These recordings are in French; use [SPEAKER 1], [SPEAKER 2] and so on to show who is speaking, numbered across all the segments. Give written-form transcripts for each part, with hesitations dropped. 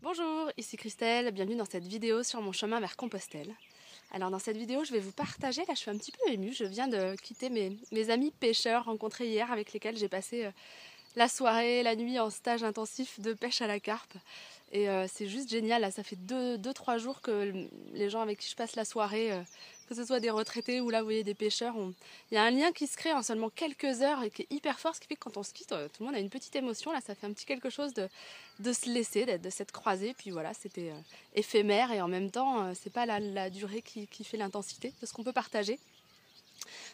[SPEAKER 1] Bonjour, ici Christelle, bienvenue dans cette vidéo sur mon chemin vers Compostelle. Alors dans cette vidéo je vais vous partager, là je suis un petit peu émue, je viens de quitter mes amis pêcheurs rencontrés hier avec lesquels j'ai passé la soirée, la nuit en stage intensif de pêche à la carpe. Et c'est juste génial, là ça fait 2-3 jours que les gens avec qui je passe la soirée, que ce soit des retraités ou là vous voyez des pêcheurs, il y a un lien qui se crée en seulement quelques heures et qui est hyper fort, ce qui fait que quand on se quitte, tout le monde a une petite émotion, là ça fait un petit quelque chose de se laisser, de s'être croisé, puis voilà c'était éphémère et en même temps c'est pas la durée qui fait l'intensité de ce qu'on peut partager.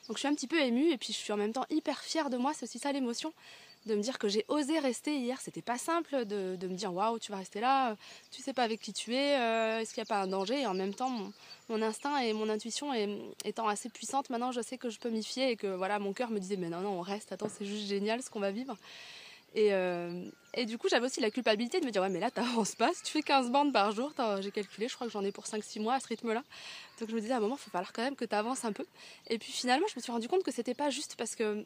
[SPEAKER 1] Donc je suis un petit peu émue et puis je suis en même temps hyper fière de moi, c'est aussi ça l'émotion, de me dire que j'ai osé rester hier. C'était pas simple de me dire waouh, tu vas rester là, tu sais pas avec qui tu es, est-ce qu'il n'y a pas un danger? Et en même temps, mon instinct et mon intuition étant assez puissantes, maintenant je sais que je peux m'y fier et que voilà, mon cœur me disait mais non, non, on reste, attends, c'est juste génial ce qu'on va vivre. Et du coup, j'avais aussi la culpabilité de me dire ouais, mais là, t'avances pas. Si tu fais 15 bandes par jour, j'ai calculé, je crois que j'en ai pour 5-6 mois à ce rythme-là. Donc je me disais à un moment, il va falloir quand même que tu avances un peu. Et puis finalement, je me suis rendu compte que c'était pas juste parce que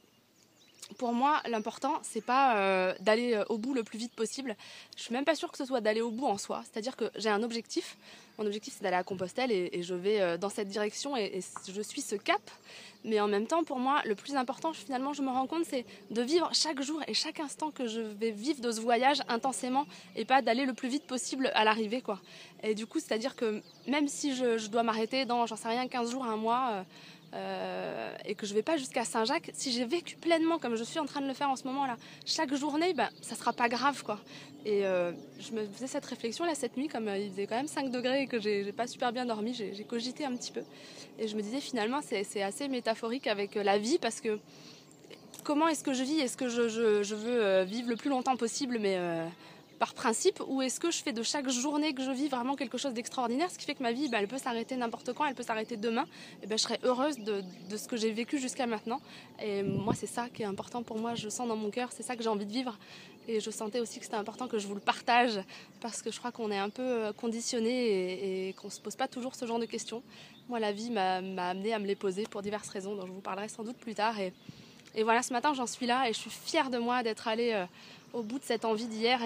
[SPEAKER 1] pour moi, l'important, c'est pas d'aller au bout le plus vite possible. Je suis même pas sûre que ce soit d'aller au bout en soi. C'est-à-dire que j'ai un objectif. Mon objectif, c'est d'aller à Compostelle et je vais dans cette direction et je suis ce cap. Mais en même temps, pour moi, le plus important, finalement, je me rends compte, c'est de vivre chaque jour et chaque instant que je vais vivre de ce voyage intensément et pas d'aller le plus vite possible à l'arrivée, quoi. Et du coup, c'est-à-dire que même si je dois m'arrêter dans, j'en sais rien, 15 jours, un mois, et que je vais pas jusqu'à Saint-Jacques, si j'ai vécu pleinement comme je suis en train de le faire en ce moment là, chaque journée, ben, ça sera pas grave quoi. Et je me faisais cette réflexion là cette nuit, comme il faisait quand même 5 degrés et que j'ai pas super bien dormi, j'ai cogité un petit peu. Et je me disais finalement c'est assez métaphorique avec la vie parce que comment est-ce que je vis? Est-ce que je veux vivre le plus longtemps possible mais par principe, ou est-ce que je fais de chaque journée que je vis vraiment quelque chose d'extraordinaire, ce qui fait que ma vie, elle peut s'arrêter n'importe quand, elle peut s'arrêter demain, et je serai heureuse de ce que j'ai vécu jusqu'à maintenant. Et moi, c'est ça qui est important pour moi, je sens dans mon cœur, c'est ça que j'ai envie de vivre. Et je sentais aussi que c'était important que je vous le partage, parce que je crois qu'on est un peu conditionné et qu'on ne se pose pas toujours ce genre de questions. Moi, la vie m'a amené à me les poser pour diverses raisons, dont je vous parlerai sans doute plus tard. Et voilà, ce matin, j'en suis là et je suis fière de moi d'être allée au bout de cette envie d'hier.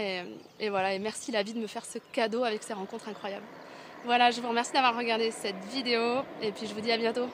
[SPEAKER 1] Et voilà, et merci la vie de me faire ce cadeau avec ces rencontres incroyables. Voilà, je vous remercie d'avoir regardé cette vidéo et puis je vous dis à bientôt.